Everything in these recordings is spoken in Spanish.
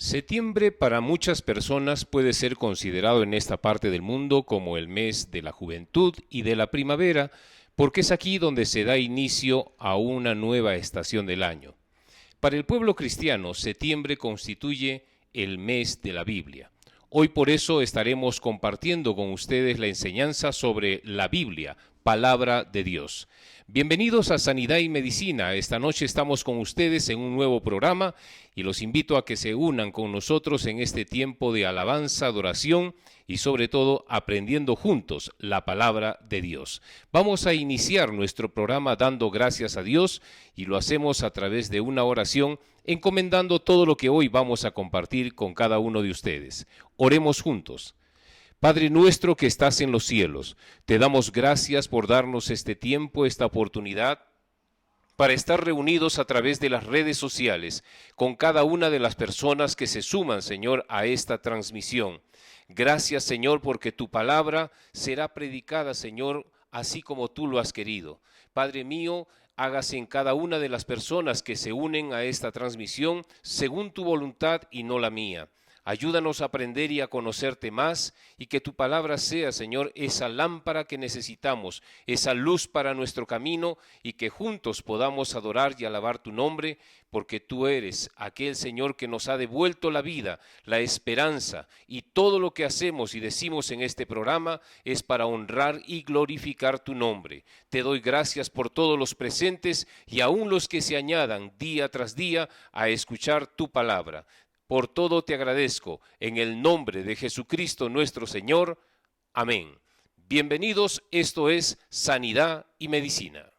Septiembre para muchas personas puede ser considerado en esta parte del mundo como el mes de la juventud y de la primavera, porque es aquí donde se da inicio a una nueva estación del año. Para el pueblo cristiano, septiembre constituye el mes de la Biblia. Hoy por eso estaremos compartiendo con ustedes la enseñanza sobre la Biblia, palabra de Dios. Bienvenidos a Sanidad y Medicina. Esta noche estamos con ustedes en un nuevo programa y los invito a que se unan con nosotros en este tiempo de alabanza, adoración y sobre todo aprendiendo juntos la palabra de Dios. Vamos a iniciar nuestro programa dando gracias a Dios y lo hacemos a través de una oración encomendando todo lo que hoy vamos a compartir con cada uno de ustedes. Oremos juntos. Padre nuestro que estás en los cielos, te damos gracias por darnos este tiempo, esta oportunidad para estar reunidos a través de las redes sociales con cada una de las personas que se suman, Señor, a esta transmisión. Gracias, Señor, porque tu palabra será predicada, Señor, así como tú lo has querido. Padre mío, hágase en cada una de las personas que se unen a esta transmisión según tu voluntad y no la mía. Ayúdanos a aprender y a conocerte más y que tu palabra sea, Señor, esa lámpara que necesitamos, esa luz para nuestro camino y que juntos podamos adorar y alabar tu nombre, porque tú eres aquel Señor que nos ha devuelto la vida, la esperanza y todo lo que hacemos y decimos en este programa es para honrar y glorificar tu nombre. Te doy gracias por todos los presentes y aún los que se añadan día tras día a escuchar tu palabra. Por todo te agradezco, en el nombre de Jesucristo nuestro Señor. Amén. Bienvenidos, esto es Sanidad y Medicina.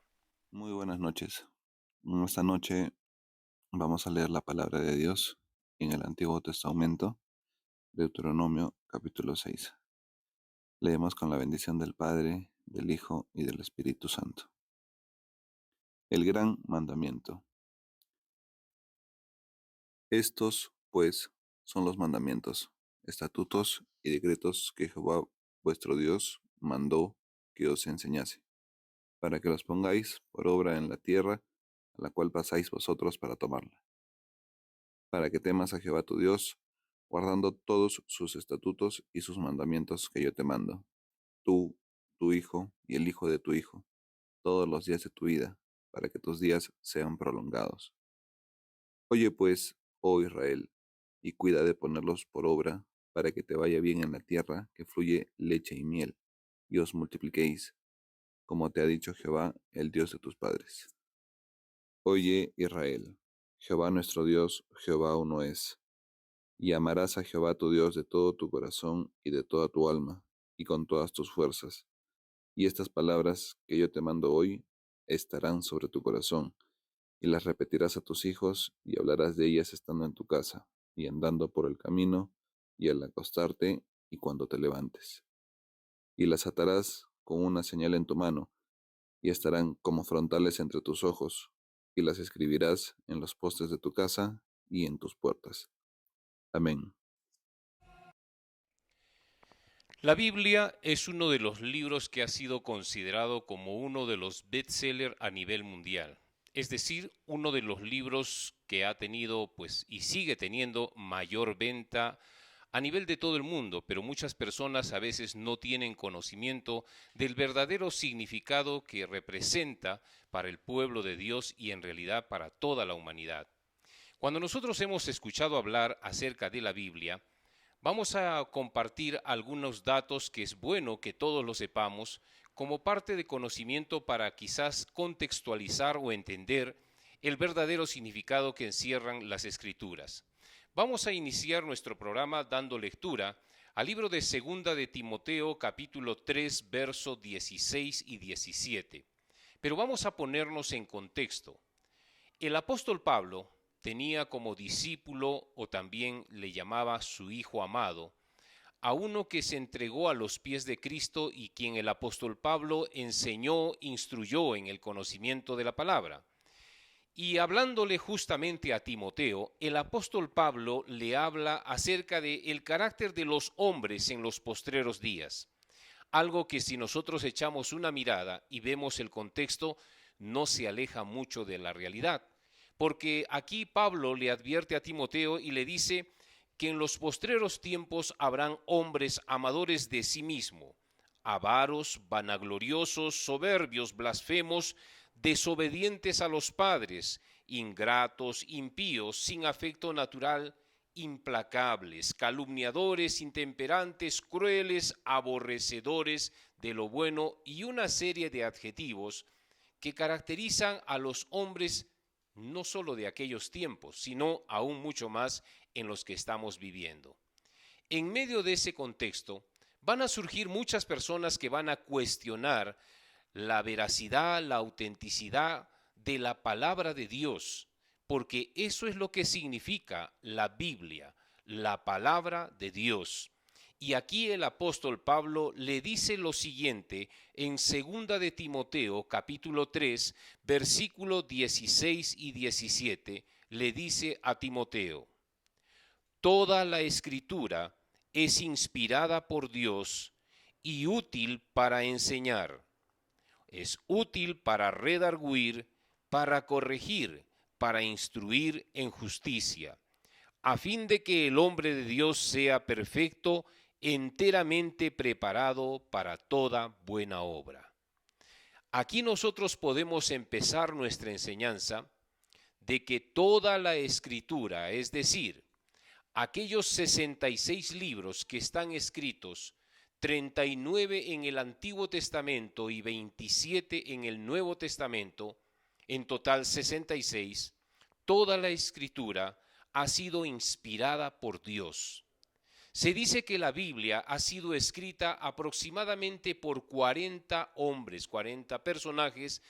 Muy buenas noches. En esta noche vamos a leer la palabra de Dios en el Antiguo Testamento, Deuteronomio capítulo 6. Leemos con la bendición del Padre, del Hijo y del Espíritu Santo. El gran mandamiento. Estos, pues, son los mandamientos, estatutos y decretos que Jehová vuestro Dios mandó que os enseñase, para que los pongáis por obra en la tierra a la cual pasáis vosotros para tomarla, para que temas a Jehová tu Dios, guardando todos sus estatutos y sus mandamientos que yo te mando, tú, tu hijo y el hijo de tu hijo, todos los días de tu vida, para que tus días sean prolongados. Oye pues, oh Israel, y cuida de ponerlos por obra, para que te vaya bien en la tierra que fluye leche y miel, y os multipliquéis, como te ha dicho Jehová, el Dios de tus padres. Oye Israel, Jehová nuestro Dios, Jehová uno es. Y amarás a Jehová tu Dios de todo tu corazón y de toda tu alma, y con todas tus fuerzas. Y estas palabras que yo te mando hoy estarán sobre tu corazón, y las repetirás a tus hijos, y hablarás de ellas estando en tu casa, y andando por el camino, y al acostarte, y cuando te levantes. Y las atarás con una señal en tu mano, y estarán como frontales entre tus ojos, y las escribirás en los postes de tu casa y en tus puertas. Amén. La Biblia es uno de los libros que ha sido considerado como uno de los bestsellers a nivel mundial. Es decir, uno de los libros que ha tenido, pues, y sigue teniendo mayor venta a nivel de todo el mundo, pero muchas personas a veces no tienen conocimiento del verdadero significado que representa para el pueblo de Dios y en realidad para toda la humanidad. Cuando nosotros hemos escuchado hablar acerca de la Biblia, vamos a compartir algunos datos que es bueno que todos lo sepamos como parte de conocimiento para quizás contextualizar o entender el verdadero significado que encierran las escrituras. Vamos a iniciar nuestro programa dando lectura al libro de Segunda de Timoteo, capítulo 3, versos 16 y 17. Pero vamos a ponernos en contexto. El apóstol Pablo tenía como discípulo, o también le llamaba su hijo amado, a uno que se entregó a los pies de Cristo y quien el apóstol Pablo enseñó, instruyó en el conocimiento de la palabra. Y hablándole justamente a Timoteo, el apóstol Pablo le habla acerca de el carácter de los hombres en los postreros días. Algo que si nosotros echamos una mirada y vemos el contexto, no se aleja mucho de la realidad. Porque aquí Pablo le advierte a Timoteo y le dice que en los postreros tiempos habrán hombres amadores de sí mismo, avaros, vanagloriosos, soberbios, blasfemos, desobedientes a los padres, ingratos, impíos, sin afecto natural, implacables, calumniadores, intemperantes, crueles, aborrecedores de lo bueno y una serie de adjetivos que caracterizan a los hombres no solo de aquellos tiempos, sino aún mucho más en los que estamos viviendo. En medio de ese contexto, van a surgir muchas personas que van a cuestionar la veracidad, la autenticidad de la palabra de Dios, porque eso es lo que significa la Biblia, la palabra de Dios. Y aquí el apóstol Pablo le dice lo siguiente en 2 de Timoteo, capítulo 3, versículo 16 y 17, le dice a Timoteo: toda la escritura es inspirada por Dios y útil para enseñar. Es útil para redarguir, para corregir, para instruir en justicia, a fin de que el hombre de Dios sea perfecto, enteramente preparado para toda buena obra. Aquí nosotros podemos empezar nuestra enseñanza de que toda la escritura, es decir, aquellos 66 libros que están escritos, 39 en el Antiguo Testamento y 27 en el Nuevo Testamento, en total 66, toda la escritura ha sido inspirada por Dios. Se dice que la Biblia ha sido escrita aproximadamente por 40 hombres, 40 personajes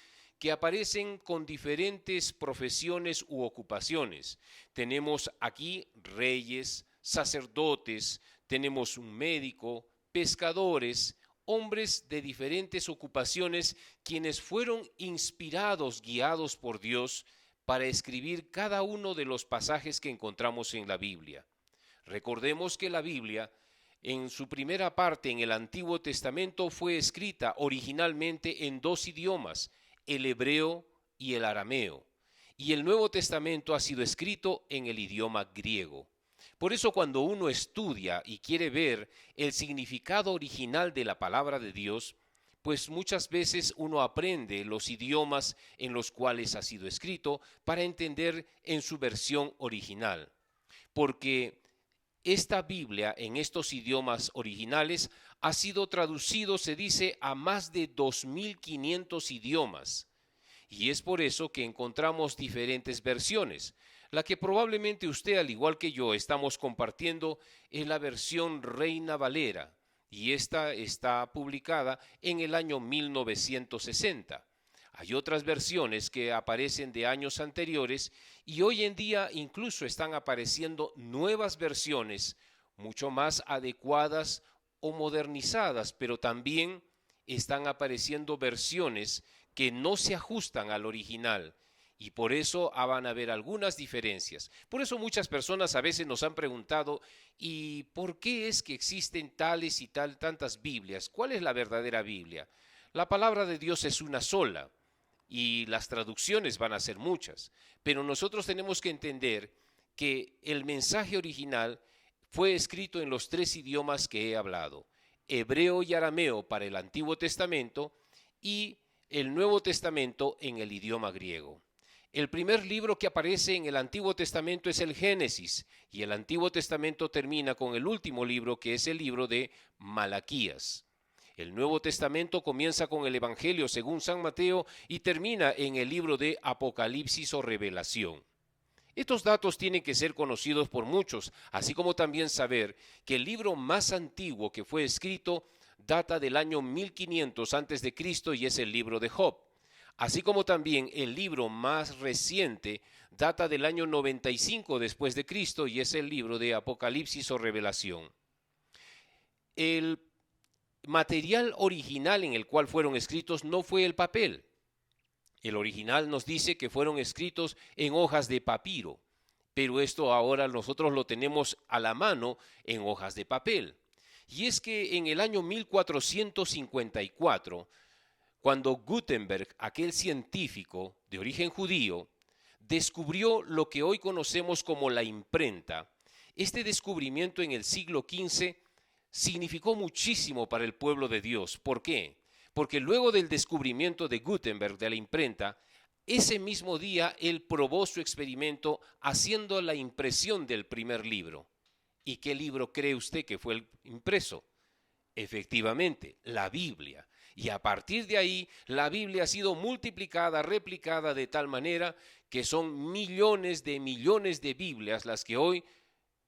que aparecen con diferentes profesiones u ocupaciones. Tenemos aquí reyes, sacerdotes, tenemos un médico, pescadores, hombres de diferentes ocupaciones quienes fueron inspirados, guiados por Dios para escribir cada uno de los pasajes que encontramos en la Biblia. Recordemos que la Biblia, en su primera parte en el Antiguo Testamento, fue escrita originalmente en dos idiomas, el hebreo y el arameo, y el Nuevo Testamento ha sido escrito en el idioma griego. Por eso cuando uno estudia y quiere ver el significado original de la palabra de Dios, pues muchas veces uno aprende los idiomas en los cuales ha sido escrito para entender en su versión original. Porque esta Biblia en estos idiomas originales ha sido traducido, se dice, a más de 2500 idiomas. Y es por eso que encontramos diferentes versiones. La que probablemente usted, al igual que yo, estamos compartiendo es la versión Reina Valera. Y esta está publicada en el año 1960. Hay otras versiones que aparecen de años anteriores y hoy en día incluso están apareciendo nuevas versiones mucho más adecuadas o modernizadas, pero también están apareciendo versiones que no se ajustan al original. Y por eso van a haber algunas diferencias. Por eso muchas personas a veces nos han preguntado, ¿y por qué es que existen tales y tantas Biblias? ¿Cuál es la verdadera Biblia? La palabra de Dios es una sola y las traducciones van a ser muchas, pero nosotros tenemos que entender que el mensaje original fue escrito en los tres idiomas que he hablado, hebreo y arameo para el Antiguo Testamento y el Nuevo Testamento en el idioma griego. El primer libro que aparece en el Antiguo Testamento es el Génesis y el Antiguo Testamento termina con el último libro que es el libro de Malaquías. El Nuevo Testamento comienza con el Evangelio según San Mateo y termina en el libro de Apocalipsis o Revelación. Estos datos tienen que ser conocidos por muchos, así como también saber que el libro más antiguo que fue escrito data del año 1500 a.C. y es el libro de Job. Así como también el libro más reciente data del año 95 después de Cristo y es el libro de Apocalipsis o Revelación. El material original en el cual fueron escritos no fue el papel. El original nos dice que fueron escritos en hojas de papiro, pero esto ahora nosotros lo tenemos a la mano en hojas de papel. Y es que en el año 1454, cuando Gutenberg, aquel científico de origen judío, descubrió lo que hoy conocemos como la imprenta, Este descubrimiento en el siglo XV significó muchísimo para el pueblo de Dios. ¿Por qué? Porque luego del descubrimiento de Gutenberg de la imprenta, ese mismo día él probó su experimento haciendo la impresión del primer libro. ¿Y qué libro cree usted que fue el impreso? Efectivamente, la Biblia. Y a partir de ahí, la Biblia ha sido multiplicada, replicada de tal manera que son millones de Biblias las que hoy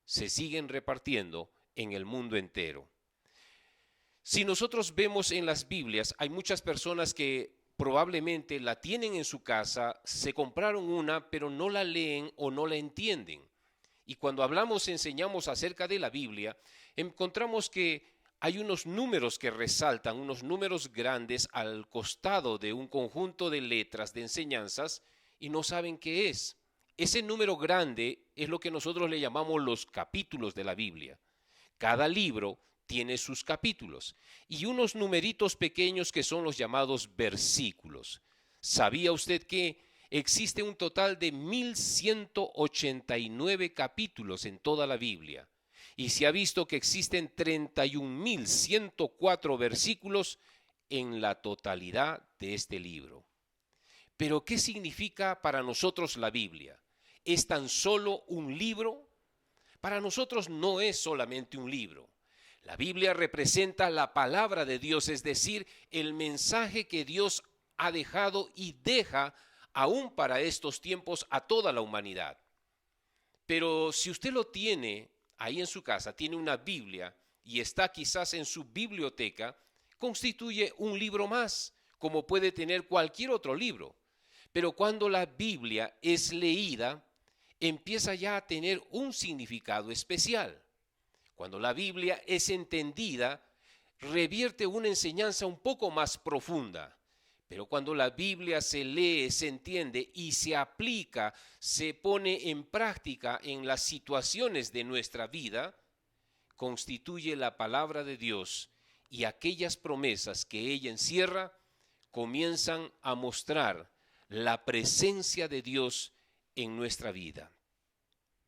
se siguen repartiendo en el mundo entero. Si nosotros vemos en las Biblias, hay muchas personas que probablemente la tienen en su casa, se compraron una, pero no la leen o no la entienden. Y cuando enseñamos acerca de la Biblia, encontramos que hay unos números que resaltan, unos números grandes al costado de un conjunto de letras de enseñanzas y no saben qué es. Ese número grande es lo que nosotros le llamamos los capítulos de la Biblia. Cada libro tiene sus capítulos y unos numeritos pequeños que son los llamados versículos. ¿Sabía usted que existe un total de 1189 capítulos en toda la Biblia? Y se ha visto que existen 31.104 versículos en la totalidad de este libro. Pero, ¿qué significa para nosotros la Biblia? ¿Es tan solo un libro? Para nosotros no es solamente un libro. La Biblia representa la palabra de Dios, es decir, el mensaje que Dios ha dejado y deja aún para estos tiempos a toda la humanidad. Pero si usted lo tiene ahí en su casa, tiene una Biblia y está quizás en su biblioteca, constituye un libro más, como puede tener cualquier otro libro. Pero cuando la Biblia es leída, empieza ya a tener un significado especial. Cuando la Biblia es entendida, revierte una enseñanza un poco más profunda. Pero cuando la Biblia se lee, se entiende y se aplica, se pone en práctica en las situaciones de nuestra vida, constituye la palabra de Dios y aquellas promesas que ella encierra comienzan a mostrar la presencia de Dios en nuestra vida.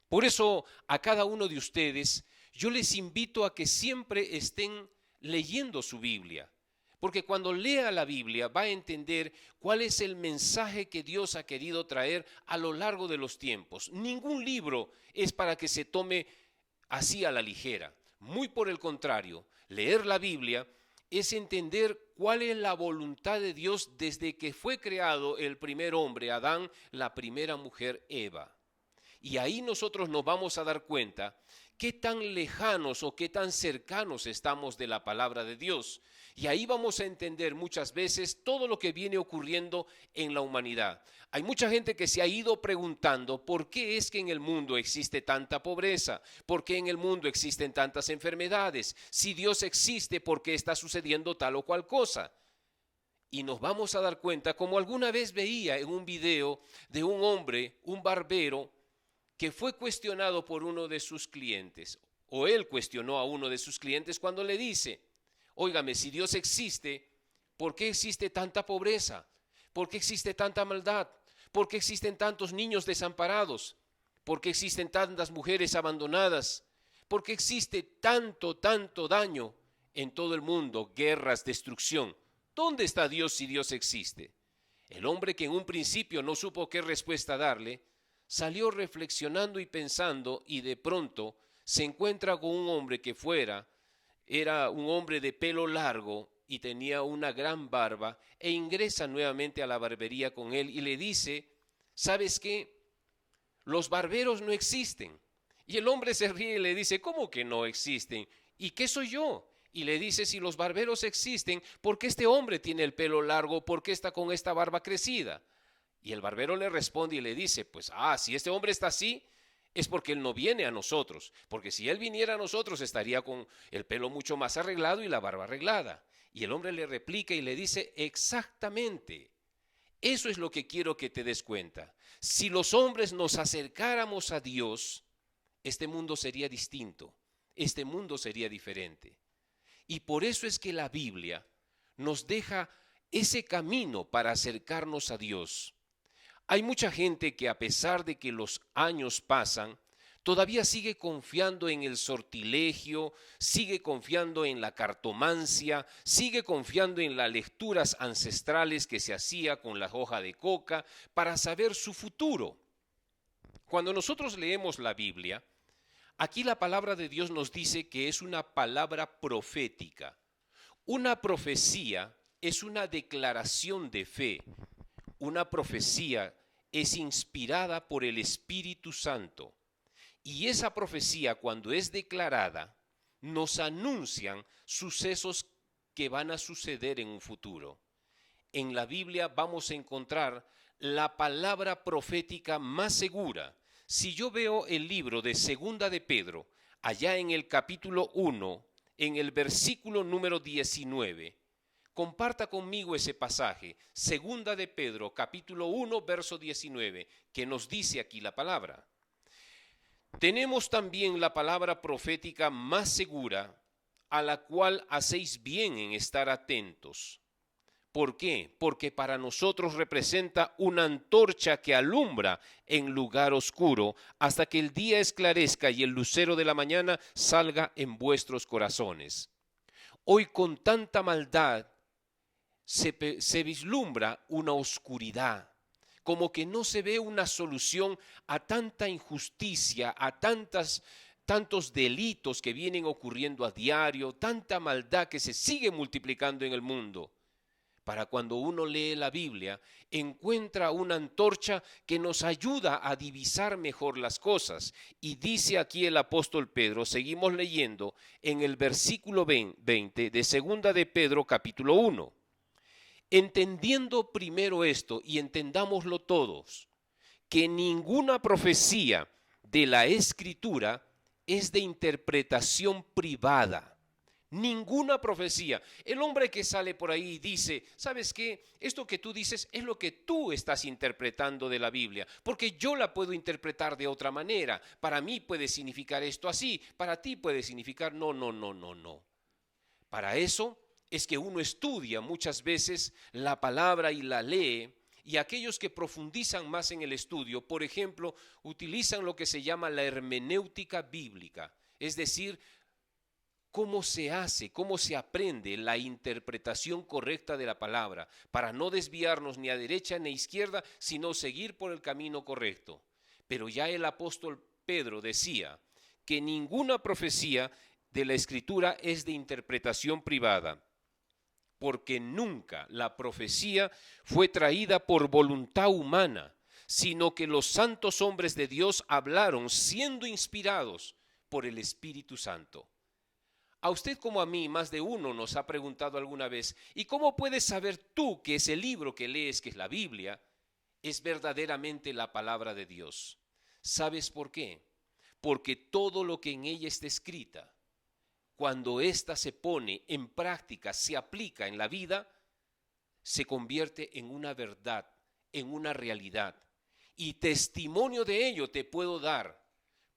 Por eso a cada uno de ustedes yo les invito a que siempre estén leyendo su Biblia, porque cuando lea la Biblia va a entender cuál es el mensaje que Dios ha querido traer a lo largo de los tiempos. Ningún libro es para que se tome así a la ligera. Muy por el contrario, leer la Biblia es entender cuál es la voluntad de Dios desde que fue creado el primer hombre, Adán, la primera mujer, Eva. Y ahí nosotros nos vamos a dar cuenta qué tan lejanos o qué tan cercanos estamos de la palabra de Dios. Y ahí vamos a entender muchas veces todo lo que viene ocurriendo en la humanidad. Hay mucha gente que se ha ido preguntando por qué es que en el mundo existe tanta pobreza, por qué en el mundo existen tantas enfermedades. Si Dios existe, ¿por qué está sucediendo tal o cual cosa? Y nos vamos a dar cuenta, como alguna vez veía en un video de un hombre, un barbero, que fue cuestionado por uno de sus clientes, o él cuestionó a uno de sus clientes cuando le dice, óigame, si Dios existe, ¿por qué existe tanta pobreza? ¿Por qué existe tanta maldad? ¿Por qué existen tantos niños desamparados? ¿Por qué existen tantas mujeres abandonadas? ¿Por qué existe tanto daño en todo el mundo? Guerras, destrucción. ¿Dónde está Dios si Dios existe? El hombre que en un principio no supo qué respuesta darle, salió reflexionando y pensando y de pronto se encuentra con un hombre que era un hombre de pelo largo y tenía una gran barba e ingresa nuevamente a la barbería con él y le dice, ¿sabes qué? Los barberos no existen. Y el hombre se ríe y le dice, ¿cómo que no existen? ¿Y qué soy yo? Y le dice, si los barberos existen, ¿por qué este hombre tiene el pelo largo? ¿Por qué está con esta barba crecida? Y el barbero le responde y le dice, pues, si este hombre está así, es porque él no viene a nosotros, porque si él viniera a nosotros estaría con el pelo mucho más arreglado y la barba arreglada. Y el hombre le replica y le dice, exactamente, eso es lo que quiero que te des cuenta. Si los hombres nos acercáramos a Dios, este mundo sería distinto, este mundo sería diferente. Y por eso es que la Biblia nos deja ese camino para acercarnos a Dios. Hay mucha gente que a pesar de que los años pasan, Todavía sigue confiando en el sortilegio, sigue confiando en la cartomancia, sigue confiando en las lecturas ancestrales que se hacía con la hoja de coca para saber su futuro. Cuando nosotros leemos la Biblia, aquí la palabra de Dios nos dice que es una palabra profética. Una profecía es una declaración de fe. Una profecía es inspirada por el Espíritu Santo. Y esa profecía, cuando es declarada, nos anuncian sucesos que van a suceder en un futuro. En la Biblia vamos a encontrar la palabra profética más segura. Si yo veo el libro de Segunda de Pedro, allá en el capítulo 1, en el versículo número 19, comparta conmigo ese pasaje, Segunda de Pedro, capítulo 1, verso 19, que nos dice aquí la palabra. Tenemos también la palabra profética más segura, a la cual hacéis bien en estar atentos. ¿Por qué? Porque para nosotros representa una antorcha que alumbra en lugar oscuro hasta que el día esclarezca y el lucero de la mañana salga en vuestros corazones. Hoy con tanta maldad se vislumbra una oscuridad, como que no se ve una solución a tanta injusticia, a tantos delitos que vienen ocurriendo a diario, tanta maldad que se sigue multiplicando en el mundo. Para cuando uno lee la Biblia, encuentra una antorcha que nos ayuda a divisar mejor las cosas. Y dice aquí el apóstol Pedro, seguimos leyendo en el versículo 20 de Segunda de Pedro capítulo 1. Entendiendo primero esto, y entendámoslo todos, que ninguna profecía de la Escritura es de interpretación privada. Ninguna profecía. El hombre que sale por ahí y dice, ¿sabes qué? Esto que tú dices es lo que tú estás interpretando de la Biblia, porque yo la puedo interpretar de otra manera. Para mí puede significar esto así, para ti puede significar no, no, no, no, no. Para eso es que uno estudia muchas veces la palabra y la lee, y aquellos que profundizan más en el estudio, por ejemplo, utilizan lo que se llama la hermenéutica bíblica, es decir, cómo se hace, cómo se aprende la interpretación correcta de la palabra, para no desviarnos ni a derecha ni a izquierda, sino seguir por el camino correcto. Pero ya el apóstol Pedro decía que ninguna profecía de la Escritura es de interpretación privada, porque nunca la profecía fue traída por voluntad humana, sino que los santos hombres de Dios hablaron siendo inspirados por el Espíritu Santo. A usted como a mí, más de uno nos ha preguntado alguna vez, ¿y cómo puedes saber tú que ese libro que lees, que es la Biblia, es verdaderamente la palabra de Dios? ¿Sabes por qué? Porque todo lo que en ella está escrita, cuando ésta se pone en práctica, se aplica en la vida, se convierte en una verdad, en una realidad. Y testimonio de ello te puedo dar,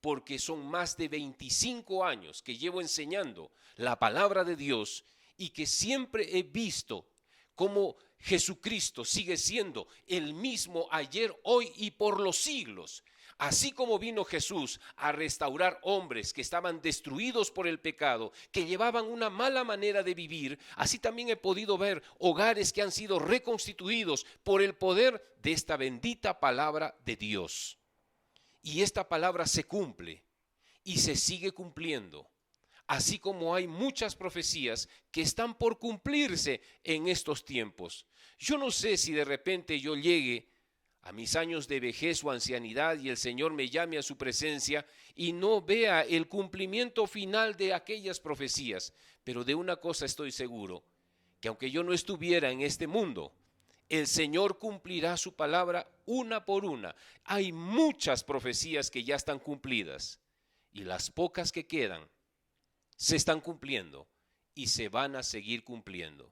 porque son más de 25 años que llevo enseñando la palabra de Dios y que siempre he visto cómo Jesucristo sigue siendo el mismo ayer, hoy y por los siglos. Así como vino Jesús a restaurar hombres que estaban destruidos por el pecado, que llevaban una mala manera de vivir, así también he podido ver hogares que han sido reconstituidos por el poder de esta bendita palabra de Dios. Y esta palabra se cumple y se sigue cumpliendo, así como hay muchas profecías que están por cumplirse en estos tiempos. Yo no sé si de repente yo llegue a mis años de vejez o ancianidad y el Señor me llame a su presencia y no vea el cumplimiento final de aquellas profecías, pero de una cosa estoy seguro, que aunque yo no estuviera en este mundo, el Señor cumplirá su palabra una por una. Hay muchas profecías que ya están cumplidas y las pocas que quedan se están cumpliendo y se van a seguir cumpliendo.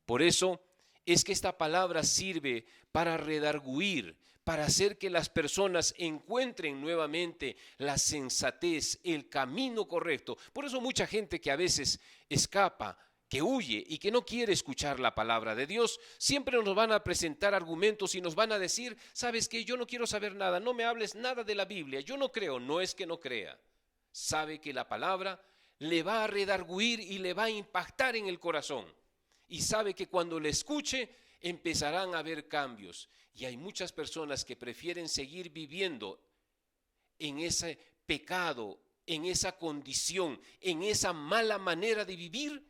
Por eso es que esta palabra sirve para redarguir, para hacer que las personas encuentren nuevamente la sensatez, el camino correcto. Por eso mucha gente que a veces escapa que huye y que no quiere escuchar la palabra de Dios, siempre nos van a presentar argumentos y nos van a decir, ¿sabes qué? Yo no quiero saber nada, no me hables nada de la Biblia, yo no creo. No es que no crea, sabe que la palabra le va a redarguir y le va a impactar en el corazón. Y sabe que cuando le escuche empezarán a haber cambios. Y hay muchas personas que prefieren seguir viviendo en ese pecado, en esa condición, en esa mala manera de vivir,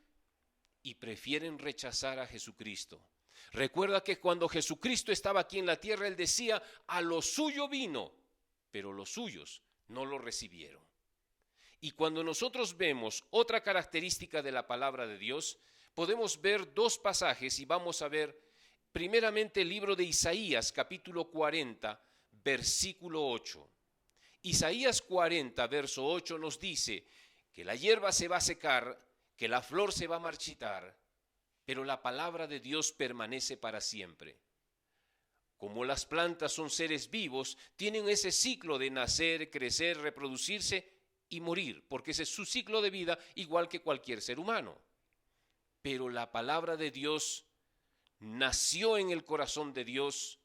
y prefieren rechazar a Jesucristo. Recuerda que cuando Jesucristo estaba aquí en la tierra, Él decía, a lo suyo vino, pero los suyos no lo recibieron. Y cuando nosotros vemos otra característica de la palabra de Dios, podemos ver dos pasajes y vamos a ver primeramente el libro de Isaías, capítulo 40, versículo 8. Isaías 40, verso 8 nos dice que la hierba se va a secar, que la flor se va a marchitar, pero la palabra de Dios permanece para siempre. Como las plantas son seres vivos, tienen ese ciclo de nacer, crecer, reproducirse y morir, porque ese es su ciclo de vida, igual que cualquier ser humano. Pero la palabra de Dios nació en el corazón de Dios,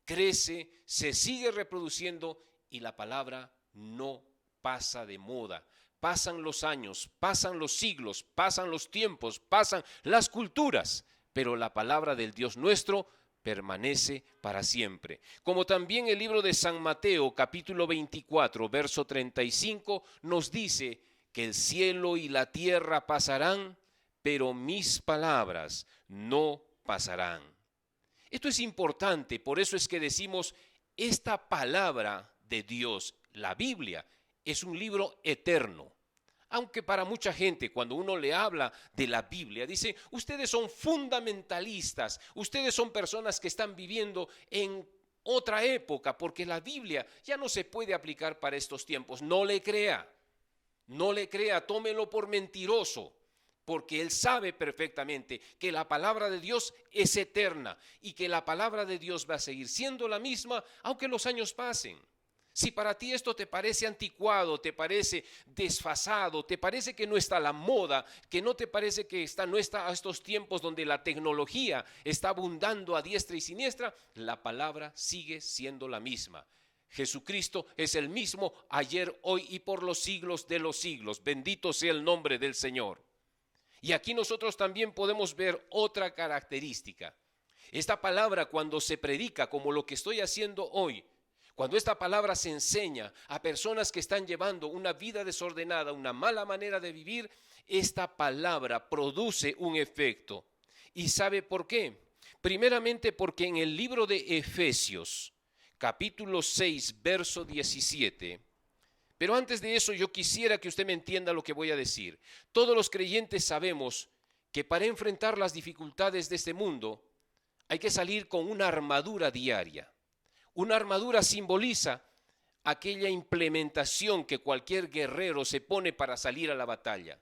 crece, se sigue reproduciendo y la palabra no pasa de moda. Pasan los años, pasan los siglos, pasan los tiempos, pasan las culturas, pero la palabra del Dios nuestro permanece para siempre. Como también el libro de San Mateo, capítulo 24, verso 35, nos dice que el cielo y la tierra pasarán, pero mis palabras no pasarán. Esto es importante, por eso es que decimos, esta palabra de Dios, la Biblia, es un libro eterno. Aunque para mucha gente, cuando uno le habla de la Biblia, dice, ustedes son fundamentalistas, ustedes son personas que están viviendo en otra época, porque la Biblia ya no se puede aplicar para estos tiempos. No le crea, tómelo por mentiroso, porque él sabe perfectamente que la palabra de Dios es eterna y que la palabra de Dios va a seguir siendo la misma, aunque los años pasen. Si para ti esto te parece anticuado, te parece desfasado, te parece que no está a la moda, que no te parece que no está a estos tiempos donde la tecnología está abundando a diestra y siniestra, la palabra sigue siendo la misma. Jesucristo es el mismo ayer, hoy y por los siglos de los siglos. Bendito sea el nombre del Señor. Y aquí nosotros también podemos ver otra característica. Esta palabra, cuando se predica como lo que estoy haciendo hoy, cuando esta palabra se enseña a personas que están llevando una vida desordenada, una mala manera de vivir, esta palabra produce un efecto. ¿Y sabe por qué? Primeramente porque en el libro de Efesios, capítulo 6, verso 17, pero antes de eso yo quisiera que usted me entienda lo que voy a decir. Todos los creyentes sabemos que para enfrentar las dificultades de este mundo hay que salir con una armadura diaria. Una armadura simboliza aquella implementación que cualquier guerrero se pone para salir a la batalla.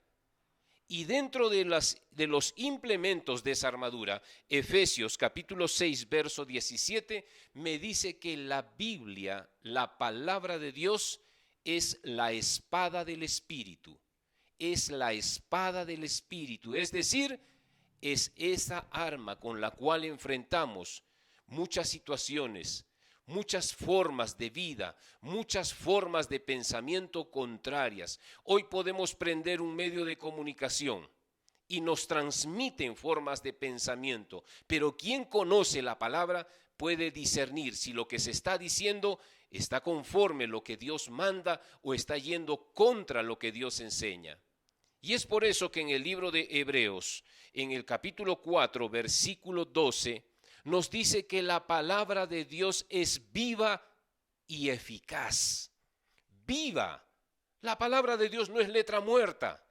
Y dentro de los implementos de esa armadura, Efesios capítulo 6, verso 17, me dice que la Biblia, la palabra de Dios, es la espada del Espíritu. Es la espada del Espíritu, es decir, es esa arma con la cual enfrentamos muchas situaciones, muchas formas de vida, muchas formas de pensamiento contrarias. Hoy podemos prender un medio de comunicación y nos transmiten formas de pensamiento, pero quien conoce la palabra puede discernir si lo que se está diciendo está conforme a lo que Dios manda o está yendo contra lo que Dios enseña. Y es por eso que en el libro de Hebreos, en el capítulo 4, versículo 12, nos dice que la palabra de Dios es viva y eficaz. Viva. La palabra de Dios no es letra muerta.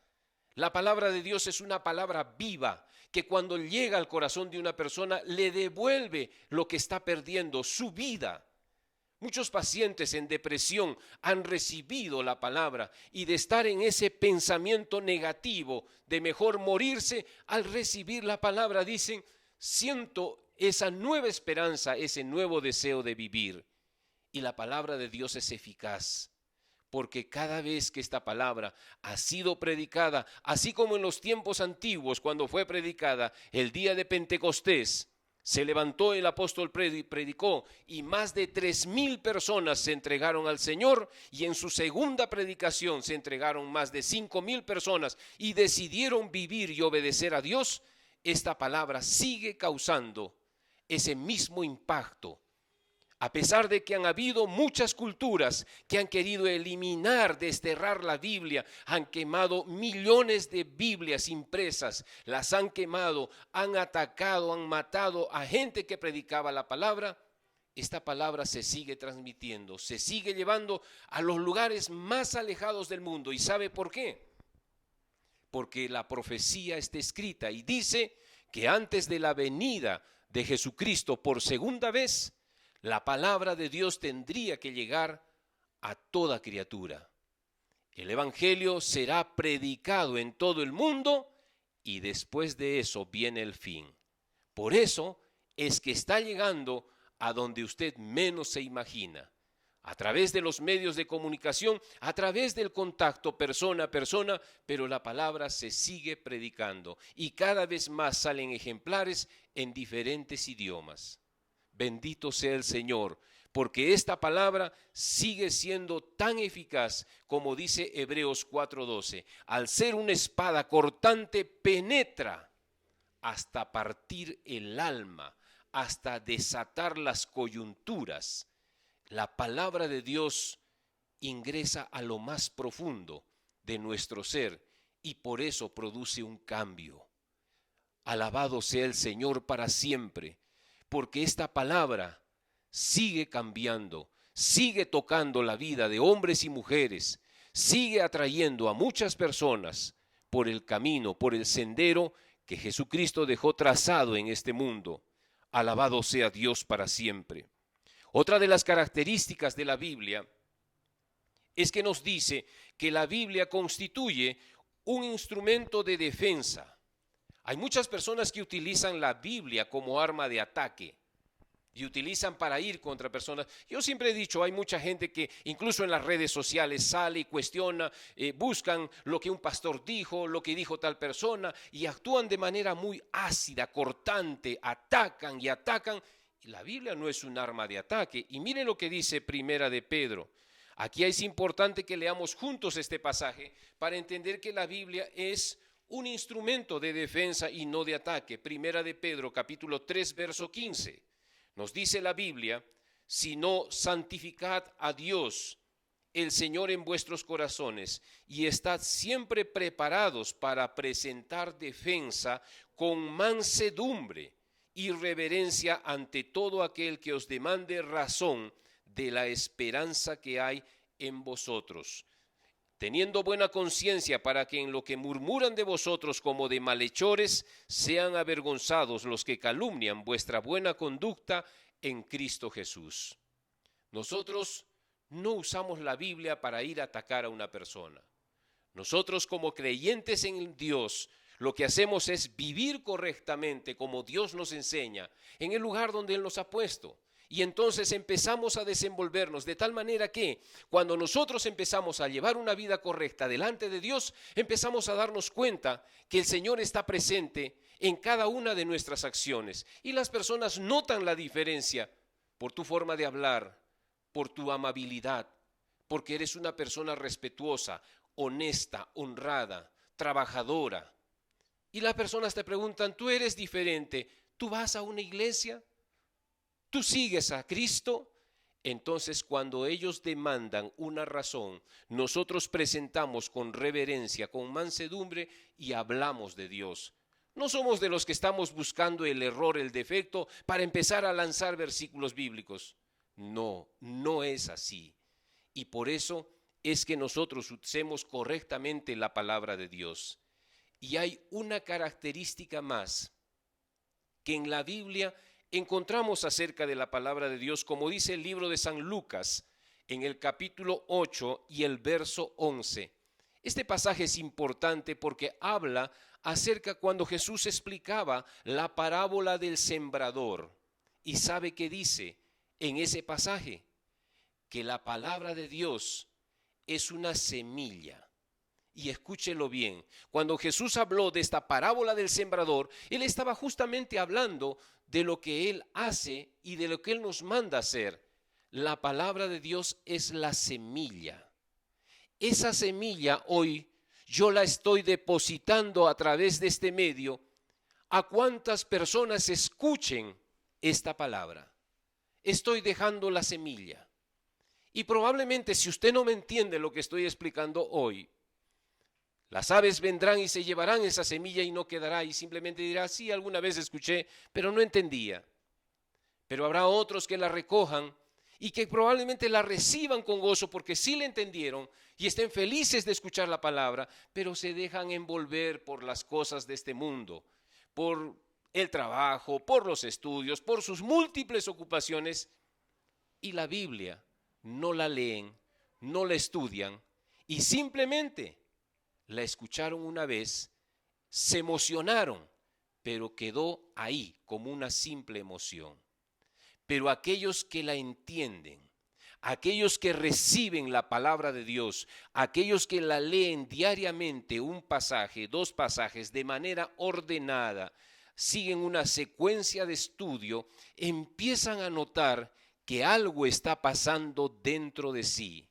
La palabra de Dios es una palabra viva que cuando llega al corazón de una persona le devuelve lo que está perdiendo, su vida. Muchos pacientes en depresión han recibido la palabra y de estar en ese pensamiento negativo de mejor morirse, al recibir la palabra dicen, siento esa nueva esperanza, ese nuevo deseo de vivir. Y la palabra de Dios es eficaz, porque cada vez que esta palabra ha sido predicada, así como en los tiempos antiguos cuando fue predicada el día de Pentecostés, se levantó el apóstol, predicó y más de 3,000 personas se entregaron al Señor, y en su segunda predicación se entregaron más de 5,000 personas y decidieron vivir y obedecer a Dios. Esta palabra sigue causando ese mismo impacto. A pesar de que han habido muchas culturas que han querido eliminar, desterrar la Biblia, han quemado millones de Biblias impresas, las han quemado, han atacado, han matado a gente que predicaba la palabra, esta palabra se sigue transmitiendo, se sigue llevando a los lugares más alejados del mundo. ¿Y sabe por qué? Porque la profecía está escrita y dice que antes de la venida de Jesucristo por segunda vez, la palabra de Dios tendría que llegar a toda criatura. El evangelio será predicado en todo el mundo y después de eso viene el fin. Por eso es que está llegando a donde usted menos se imagina. A través de los medios de comunicación, a través del contacto persona a persona, pero la palabra se sigue predicando y cada vez más salen ejemplares en diferentes idiomas. Bendito sea el Señor, porque esta palabra sigue siendo tan eficaz como dice Hebreos 4:12. Al ser una espada cortante, penetra hasta partir el alma, hasta desatar las coyunturas. La palabra de Dios ingresa a lo más profundo de nuestro ser y por eso produce un cambio. Alabado sea el Señor para siempre, porque esta palabra sigue cambiando, sigue tocando la vida de hombres y mujeres, sigue atrayendo a muchas personas por el camino, por el sendero que Jesucristo dejó trazado en este mundo. Alabado sea Dios para siempre. Otra de las características de la Biblia es que nos dice que la Biblia constituye un instrumento de defensa. Hay muchas personas que utilizan la Biblia como arma de ataque y utilizan para ir contra personas. Yo siempre he dicho, hay mucha gente que incluso en las redes sociales sale y cuestiona, buscan lo que un pastor dijo, lo que dijo tal persona y actúan de manera muy ácida, cortante, atacan y atacan. Y la Biblia no es un arma de ataque. Y mire lo que dice Primera de Pedro. Aquí es importante que leamos juntos este pasaje para entender que la Biblia es un instrumento de defensa y no de ataque. Primera de Pedro, capítulo 3, verso 15. Nos dice la Biblia, sino santificad a Dios, el Señor en vuestros corazones, y estad siempre preparados para presentar defensa con mansedumbre y reverencia ante todo aquel que os demande razón de la esperanza que hay en vosotros, teniendo buena conciencia para que en lo que murmuran de vosotros como de malhechores sean avergonzados los que calumnian vuestra buena conducta en Cristo Jesús. Nosotros no usamos la Biblia para ir a atacar a una persona. Nosotros como creyentes en Dios, lo que hacemos es vivir correctamente como Dios nos enseña en el lugar donde Él nos ha puesto. Y entonces empezamos a desenvolvernos de tal manera que cuando nosotros empezamos a llevar una vida correcta delante de Dios, empezamos a darnos cuenta que el Señor está presente en cada una de nuestras acciones. Y las personas notan la diferencia por tu forma de hablar, por tu amabilidad, porque eres una persona respetuosa, honesta, honrada, trabajadora. Y las personas te preguntan, ¿tú eres diferente? ¿Tú vas a una iglesia? ¿Tú sigues a Cristo? Entonces, cuando ellos demandan una razón, nosotros presentamos con reverencia, con mansedumbre y hablamos de Dios. No somos de los que estamos buscando el error, el defecto, para empezar a lanzar versículos bíblicos. No, no es así. Y por eso es que nosotros usemos correctamente la palabra de Dios. Y hay una característica más que en la Biblia encontramos acerca de la palabra de Dios, como dice el libro de San Lucas, en el capítulo 8 y el verso 11. Este pasaje es importante porque habla acerca cuando Jesús explicaba la parábola del sembrador. ¿Y sabe qué dice en ese pasaje? Que la palabra de Dios es una semilla. Y escúchelo bien, cuando Jesús habló de esta parábola del sembrador, Él estaba justamente hablando de lo que Él hace y de lo que Él nos manda hacer. La palabra de Dios es la semilla. Esa semilla hoy yo la estoy depositando a través de este medio a cuántas personas escuchen esta palabra. Estoy dejando la semilla. Y probablemente si usted no me entiende lo que estoy explicando hoy, las aves vendrán y se llevarán esa semilla y no quedará y simplemente dirá, sí, alguna vez escuché, pero no entendía. Pero habrá otros que la recojan y que probablemente la reciban con gozo porque sí la entendieron y estén felices de escuchar la palabra, pero se dejan envolver por las cosas de este mundo, por el trabajo, por los estudios, por sus múltiples ocupaciones y la Biblia no la leen, no la estudian y simplemente la escucharon una vez, se emocionaron, pero quedó ahí como una simple emoción. Pero aquellos que la entienden, aquellos que reciben la palabra de Dios, aquellos que la leen diariamente un pasaje, dos pasajes de manera ordenada, siguen una secuencia de estudio, empiezan a notar que algo está pasando dentro de sí.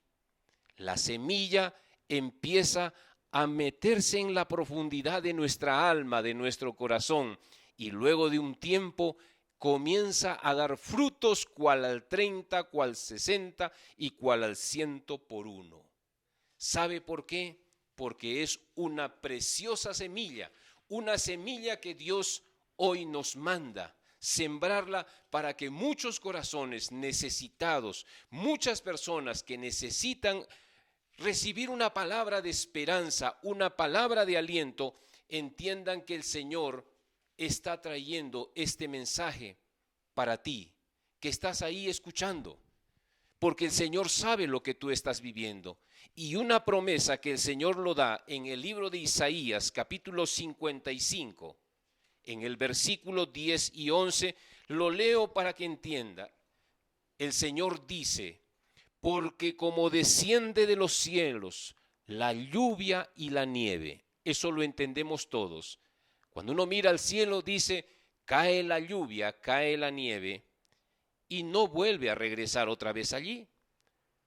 La semilla empieza a meterse en la profundidad de nuestra alma, de nuestro corazón, y luego de un tiempo comienza a dar frutos cual al 30, cual 60 y cual al 100 por uno. ¿Sabe por qué? Porque es una preciosa semilla, una semilla que Dios hoy nos manda sembrarla para que muchos corazones necesitados, muchas personas que necesitan recibir una palabra de esperanza, una palabra de aliento, entiendan que el Señor está trayendo este mensaje para ti, que estás ahí escuchando, porque el Señor sabe lo que tú estás viviendo. Y una promesa que el Señor lo da en el libro de Isaías, capítulo 55, en el versículo 10 y 11, lo leo para que entienda. El Señor dice, porque como desciende de los cielos la lluvia y la nieve, eso lo entendemos todos. Cuando uno mira al cielo dice, cae la lluvia, cae la nieve y no vuelve a regresar otra vez allí.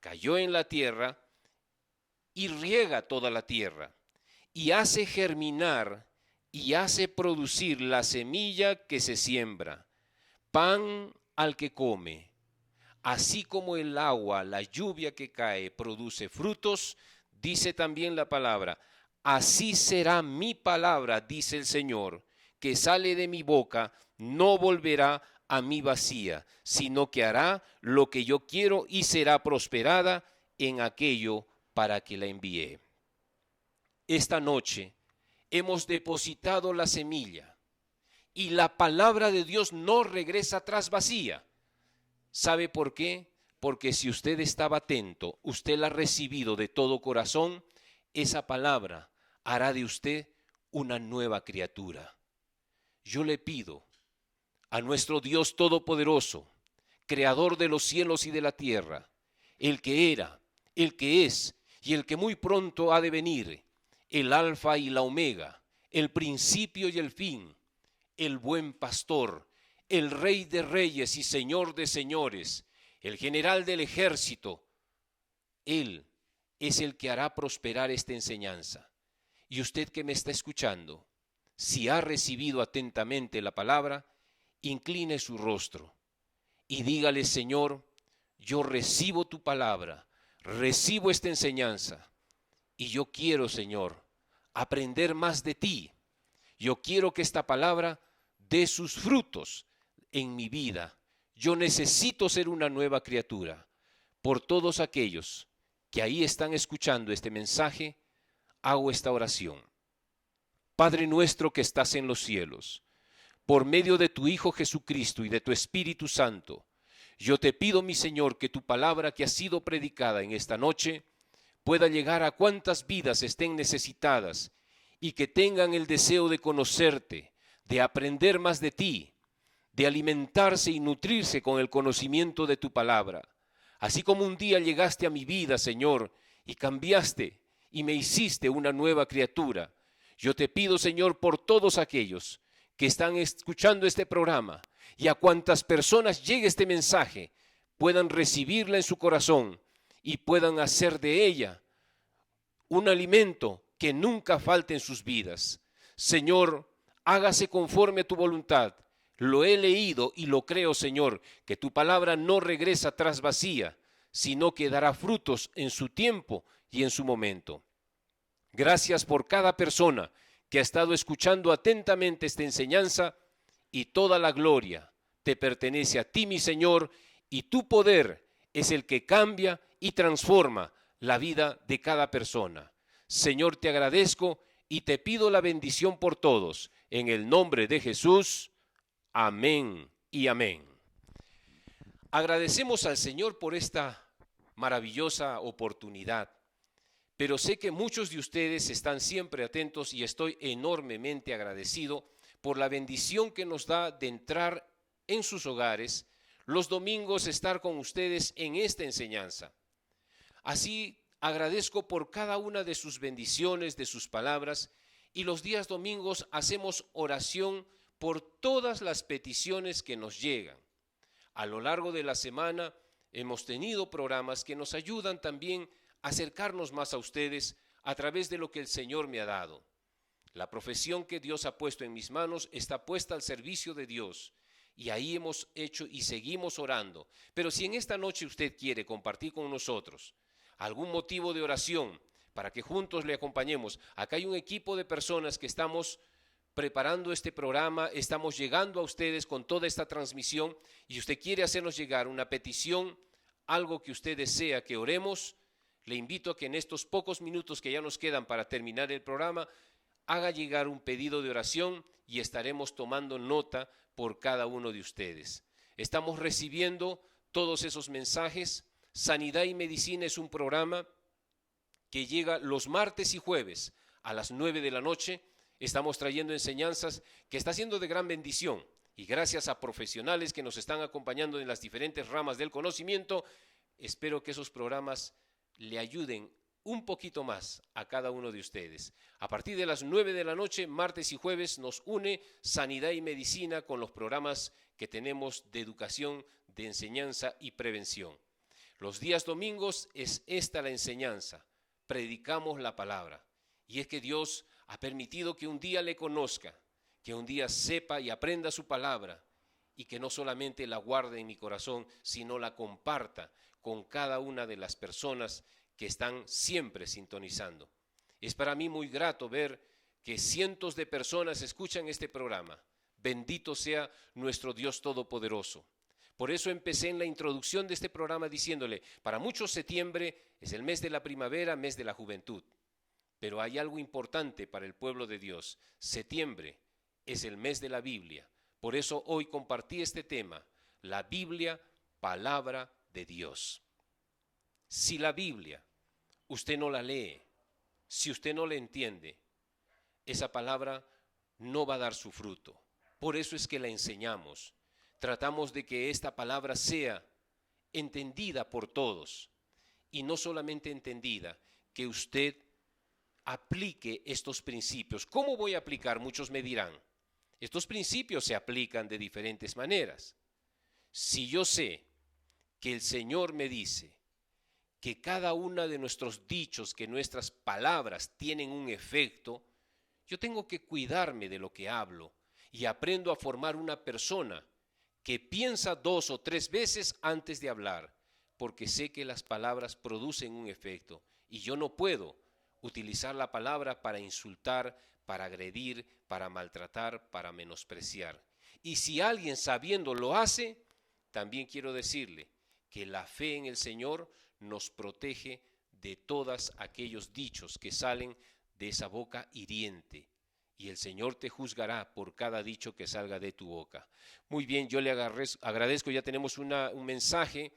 Cayó en la tierra y riega toda la tierra y hace germinar y hace producir la semilla que se siembra, pan al que come. Así como el agua, la lluvia que cae, produce frutos, dice también la palabra, así será mi palabra, dice el Señor, que sale de mi boca, no volverá a mí vacía, sino que hará lo que yo quiero y será prosperada en aquello para que la envié. Esta noche hemos depositado la semilla y la palabra de Dios no regresa atrás vacía. ¿Sabe por qué? Porque si usted estaba atento, usted la ha recibido de todo corazón, esa palabra hará de usted una nueva criatura. Yo le pido a nuestro Dios Todopoderoso, Creador de los cielos y de la tierra, el que era, el que es y el que muy pronto ha de venir, el Alfa y la Omega, el principio y el fin, el buen pastor, el Rey de reyes y Señor de señores, el general del ejército. Él es el que hará prosperar esta enseñanza. Y usted que me está escuchando, si ha recibido atentamente la palabra, incline su rostro y dígale, Señor, yo recibo tu palabra, recibo esta enseñanza y yo quiero, Señor, aprender más de ti. Yo quiero que esta palabra dé sus frutos en mi vida. Yo necesito ser una nueva criatura. Por todos aquellos que ahí están escuchando este mensaje, hago esta oración. Padre nuestro que estás en los cielos, por medio de tu Hijo Jesucristo y de tu Espíritu Santo, yo te pido, mi Señor, que tu palabra que ha sido predicada en esta noche pueda llegar a cuantas vidas estén necesitadas y que tengan el deseo de conocerte, de aprender más de ti, de alimentarse y nutrirse con el conocimiento de tu palabra. Así como un día llegaste a mi vida, Señor, y cambiaste y me hiciste una nueva criatura. Yo te pido, Señor, por todos aquellos que están escuchando este programa y a cuantas personas llegue este mensaje, puedan recibirla en su corazón y puedan hacer de ella un alimento que nunca falte en sus vidas. Señor, hágase conforme a tu voluntad. Lo he leído y lo creo, Señor, que tu palabra no regresa atrás vacía, sino que dará frutos en su tiempo y en su momento. Gracias por cada persona que ha estado escuchando atentamente esta enseñanza, y toda la gloria te pertenece a ti, mi Señor, y tu poder es el que cambia y transforma la vida de cada persona. Señor, te agradezco y te pido la bendición por todos. En el nombre de Jesús, amén y amén. Agradecemos al Señor por esta maravillosa oportunidad, pero sé que muchos de ustedes están siempre atentos y estoy enormemente agradecido por la bendición que nos da de entrar en sus hogares los domingos, estar con ustedes en esta enseñanza. Así agradezco por cada una de sus bendiciones, de sus palabras, y los días domingos hacemos oración por todas las peticiones que nos llegan. A lo largo de la semana hemos tenido programas que nos ayudan también a acercarnos más a ustedes a través de lo que el Señor me ha dado. La profesión que Dios ha puesto en mis manos está puesta al servicio de Dios, y ahí hemos hecho y seguimos orando. Pero si en esta noche usted quiere compartir con nosotros algún motivo de oración para que juntos le acompañemos, acá hay un equipo de personas que estamos preparando este programa, estamos llegando a ustedes con toda esta transmisión, y usted quiere hacernos llegar una petición, algo que usted desea que oremos, le invito a que en estos pocos minutos que ya nos quedan para terminar el programa, haga llegar un pedido de oración y estaremos tomando nota por cada uno de ustedes. Estamos recibiendo todos esos mensajes. Sanidad y Medicina es un programa que llega los martes y jueves a las 9 de la noche. Estamos trayendo enseñanzas que está siendo de gran bendición, y gracias a profesionales que nos están acompañando en las diferentes ramas del conocimiento, espero que esos programas le ayuden un poquito más a cada uno de ustedes. A partir de las 9 de la noche, martes y jueves, nos une Sanidad y Medicina con los programas que tenemos de educación, de enseñanza y prevención. Los días domingos es esta la enseñanza, predicamos la palabra. Y es que Dios ha permitido que un día le conozca, que un día sepa y aprenda su palabra, y que no solamente la guarde en mi corazón, sino la comparta con cada una de las personas que están siempre sintonizando. Es para mí muy grato ver que cientos de personas escuchan este programa. Bendito sea nuestro Dios Todopoderoso. Por eso empecé en la introducción de este programa diciéndole, para muchos septiembre es el mes de la primavera, mes de la juventud. Pero hay algo importante para el pueblo de Dios. Septiembre es el mes de la Biblia. Por eso hoy compartí este tema, la Biblia, palabra de Dios. Si la Biblia usted no la lee, si usted no la entiende, esa palabra no va a dar su fruto. Por eso es que la enseñamos. Tratamos de que esta palabra sea entendida por todos, y no solamente entendida, que usted aplique estos principios. ¿Cómo voy a aplicar? Muchos me dirán, estos principios se aplican de diferentes maneras. Si yo sé que el Señor me dice que cada una de nuestros dichos, que nuestras palabras tienen un efecto, yo tengo que cuidarme de lo que hablo y aprendo a formar una persona que piensa 2 o 3 veces antes de hablar, porque sé que las palabras producen un efecto y yo no puedo utilizar la palabra para insultar, para agredir, para maltratar, para menospreciar. Y si alguien sabiendo lo hace, también quiero decirle que la fe en el Señor nos protege de todos aquellos dichos que salen de esa boca hiriente, y el Señor te juzgará por cada dicho que salga de tu boca. Muy bien, yo le agradezco, ya tenemos un mensaje,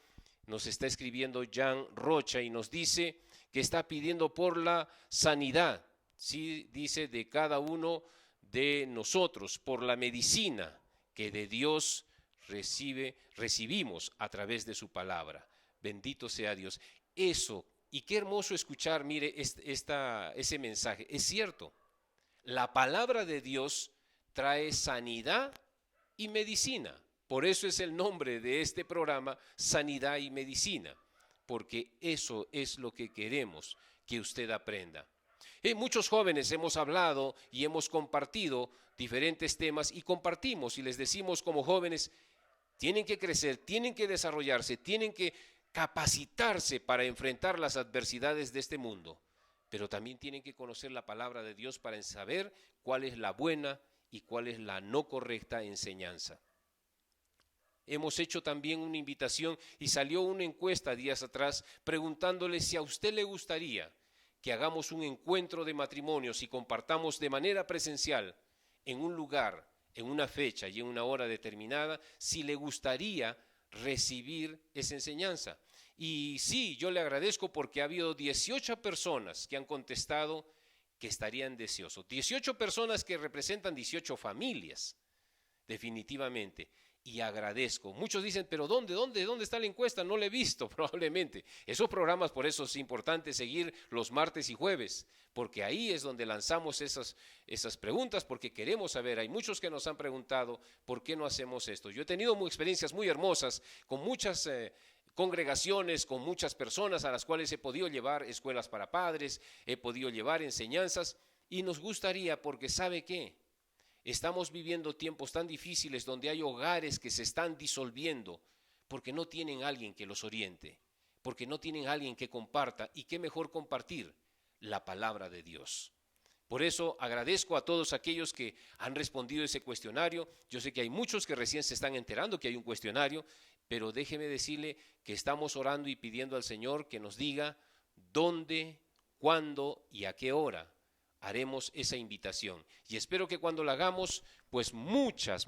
nos está escribiendo Jan Rocha y nos dice que está pidiendo por la sanidad, sí, dice, de cada de nosotros, por la medicina que de Dios recibimos a través de su palabra. Bendito sea Dios. Eso Y qué hermoso escuchar, mire, ese mensaje. Es cierto, la palabra de Dios trae sanidad y medicina. Por eso es el nombre de este programa, Sanidad y Medicina, porque eso es lo que queremos que usted aprenda. Muchos jóvenes hemos hablado y hemos compartido diferentes temas y compartimos y les decimos como jóvenes, tienen que crecer, tienen que desarrollarse, tienen que capacitarse para enfrentar las adversidades de este mundo, pero también tienen que conocer la palabra de Dios para saber cuál es la buena y cuál es la no correcta enseñanza. Hemos hecho también una invitación y salió una encuesta días atrás preguntándole si a usted le gustaría que hagamos un encuentro de matrimonios y compartamos de manera presencial en un lugar, en una fecha y en una hora determinada, si le gustaría recibir esa enseñanza. Y sí, yo le agradezco porque ha habido 18 personas que han contestado que estarían deseosos. 18 personas que representan 18 familias, definitivamente. Y agradezco. Muchos dicen, pero ¿dónde está la encuesta? No la he visto, probablemente. Esos programas, por eso es importante seguir los martes y jueves, porque ahí es donde lanzamos esas preguntas, porque queremos saber. Hay muchos que nos han preguntado, ¿por qué no hacemos esto? Yo he tenido experiencias muy hermosas con muchas congregaciones, con muchas personas a las cuales he podido llevar escuelas para padres, he podido llevar enseñanzas, y nos gustaría, porque ¿sabe qué? Estamos viviendo tiempos tan difíciles donde hay hogares que se están disolviendo porque no tienen alguien que los oriente, porque no tienen alguien que comparta, y qué mejor compartir la palabra de Dios. Por eso agradezco a todos aquellos que han respondido ese cuestionario. Yo sé que hay muchos que recién se están enterando que hay un cuestionario, pero déjeme decirle que estamos orando y pidiendo al Señor que nos diga dónde, cuándo y a qué hora haremos esa invitación. Y espero que cuando la hagamos, pues muchas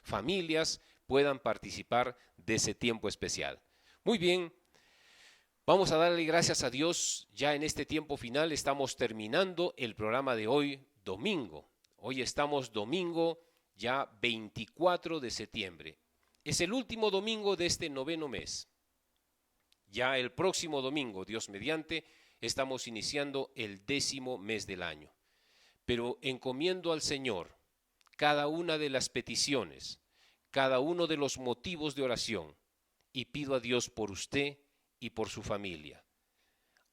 familias puedan participar de ese tiempo especial. Muy bien, vamos a darle gracias a Dios. Ya en este tiempo final estamos terminando el programa de hoy, domingo. Hoy estamos domingo ya 24 de septiembre. Es el último domingo de este 9º mes. Ya el próximo domingo, Dios mediante, estamos iniciando el 10º mes del año. Pero encomiendo al Señor cada una de las peticiones, cada uno de los motivos de oración, y pido a Dios por usted y por su familia.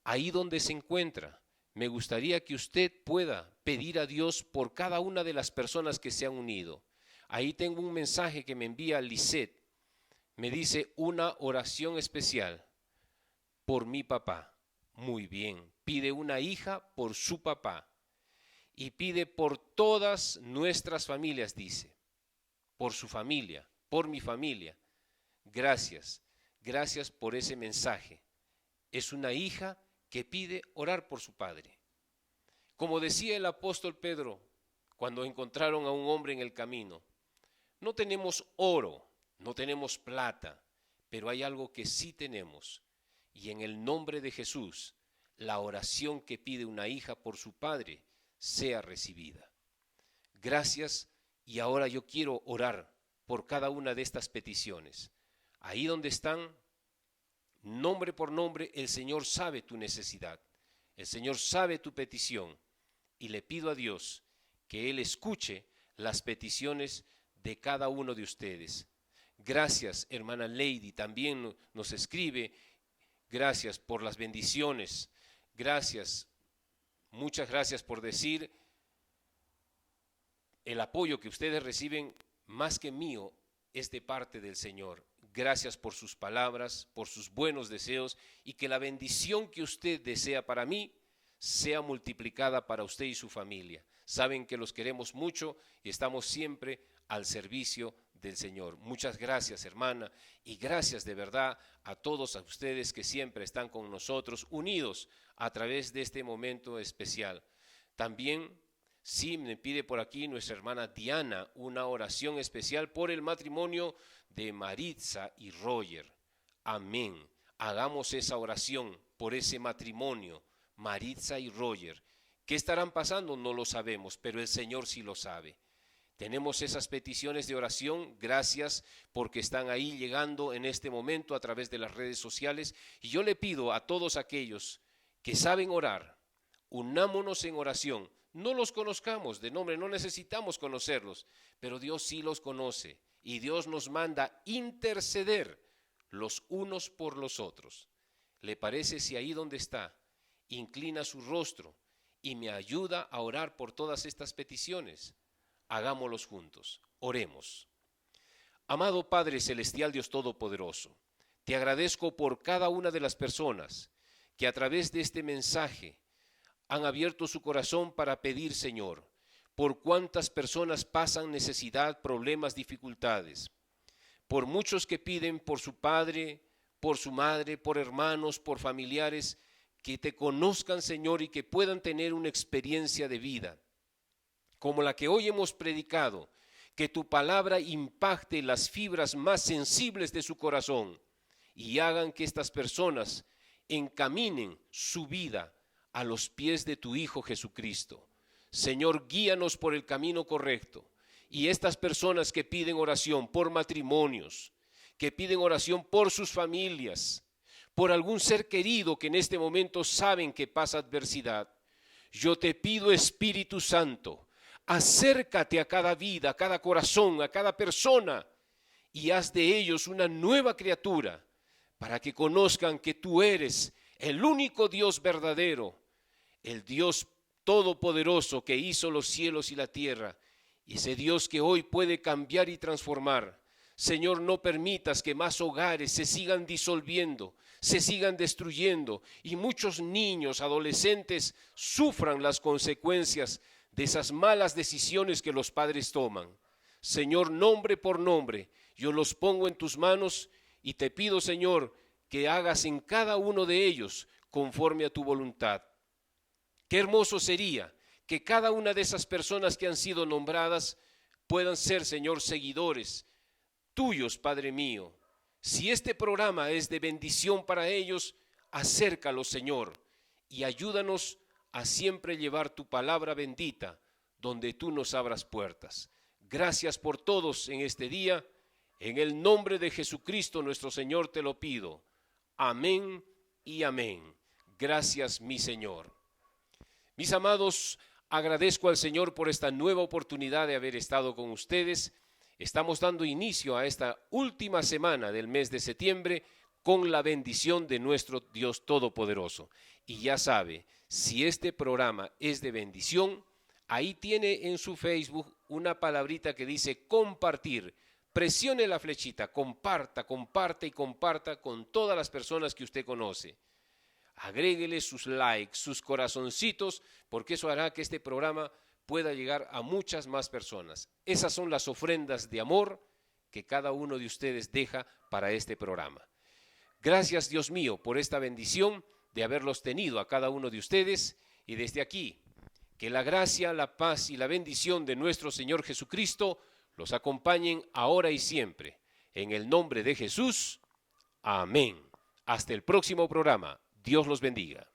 Ahí donde se encuentra, me gustaría que usted pueda pedir a Dios por cada una de las personas que se han unido. Ahí tengo un mensaje que me envía Lisette. Me dice una oración especial por mi papá. Muy bien, pide una hija por su papá y pide por todas nuestras familias, dice, por su familia, por mi familia. Gracias por ese mensaje. Es una hija que pide orar por su padre. Como decía el apóstol Pedro cuando encontraron a un hombre en el camino, no tenemos oro, no tenemos plata, pero hay algo que sí tenemos. Y en el nombre de Jesús, la oración que pide una hija por su padre sea recibida. Gracias, y ahora yo quiero orar por cada una de estas peticiones. Ahí donde están, nombre por nombre, el Señor sabe tu necesidad, el Señor sabe tu petición, y le pido a Dios que Él escuche las peticiones de cada uno de ustedes. Gracias, hermana Lady, también nos escribe. Gracias por las bendiciones. Gracias, muchas gracias por decir el apoyo que ustedes reciben, más que mío, es de parte del Señor. Gracias por sus palabras, por sus buenos deseos, y que la bendición que usted desea para mí sea multiplicada para usted y su familia. Saben que los queremos mucho y estamos siempre al servicio del Señor. Muchas gracias, hermana, y gracias de verdad a todos a ustedes que siempre están con nosotros, unidos a través de este momento especial. También, sí, me pide por aquí nuestra hermana Diana una oración especial por el matrimonio de Maritza y Roger. Amén. Hagamos esa oración por ese matrimonio, Maritza y Roger. ¿Qué estarán pasando? No lo sabemos, pero el Señor sí lo sabe. Tenemos esas peticiones de oración, gracias porque están ahí llegando en este momento a través de las redes sociales. Y yo le pido a todos aquellos que saben orar, unámonos en oración. No los conozcamos de nombre, no necesitamos conocerlos, pero Dios sí los conoce y Dios nos manda interceder los unos por los otros. ¿Le parece si ahí donde está, inclina su rostro y me ayuda a orar por todas estas peticiones? Hagámoslos juntos, oremos. Amado Padre Celestial, Dios Todopoderoso, te agradezco por cada una de las personas que a través de este mensaje han abierto su corazón para pedir, Señor, por cuántas personas pasan necesidad, problemas, dificultades, por muchos que piden por su padre, por su madre, por hermanos, por familiares, que te conozcan, Señor, y que puedan tener una experiencia de vida como la que hoy hemos predicado, que tu palabra impacte las fibras más sensibles de su corazón y hagan que estas personas encaminen su vida a los pies de tu Hijo Jesucristo. Señor, guíanos por el camino correcto. Y estas personas que piden oración por matrimonios, que piden oración por sus familias, por algún ser querido que en este momento saben que pasa adversidad, yo te pido, Espíritu Santo, acércate a cada vida, a cada corazón, a cada persona y haz de ellos una nueva criatura para que conozcan que tú eres el único Dios verdadero, el Dios todopoderoso que hizo los cielos y la tierra, y ese Dios que hoy puede cambiar y transformar. Señor, no permitas que más hogares se sigan disolviendo, se sigan destruyendo y muchos niños, adolescentes sufran las consecuencias de esas malas decisiones que los padres toman. Señor, nombre por nombre, yo los pongo en tus manos y te pido, Señor, que hagas en cada uno de ellos conforme a tu voluntad. Qué hermoso sería que cada una de esas personas que han sido nombradas puedan ser, Señor, seguidores tuyos, Padre mío. Si este programa es de bendición para ellos, acércalos, Señor, y ayúdanos a siempre llevar tu palabra bendita donde tú nos abras puertas. Gracias por todos en este día. En el nombre de Jesucristo nuestro Señor te lo pido. Amén y amén. Gracias, mi Señor. Mis amados, agradezco al Señor por esta nueva oportunidad de haber estado con ustedes. Estamos dando inicio a esta última semana del mes de septiembre con la bendición de nuestro Dios Todopoderoso. Y ya sabe, si este programa es de bendición, ahí tiene en su Facebook una palabrita que dice compartir. Presione la flechita, comparta, comparte y comparta con todas las personas que usted conoce. Agréguele sus likes, sus corazoncitos, porque eso hará que este programa pueda llegar a muchas más personas. Esas son las ofrendas de amor que cada uno de ustedes deja para este programa. Gracias, Dios mío, por esta bendición de haberlos tenido a cada uno de ustedes, y desde aquí, que la gracia, la paz y la bendición de nuestro Señor Jesucristo los acompañen ahora y siempre. En el nombre de Jesús, amén. Hasta el próximo programa. Dios los bendiga.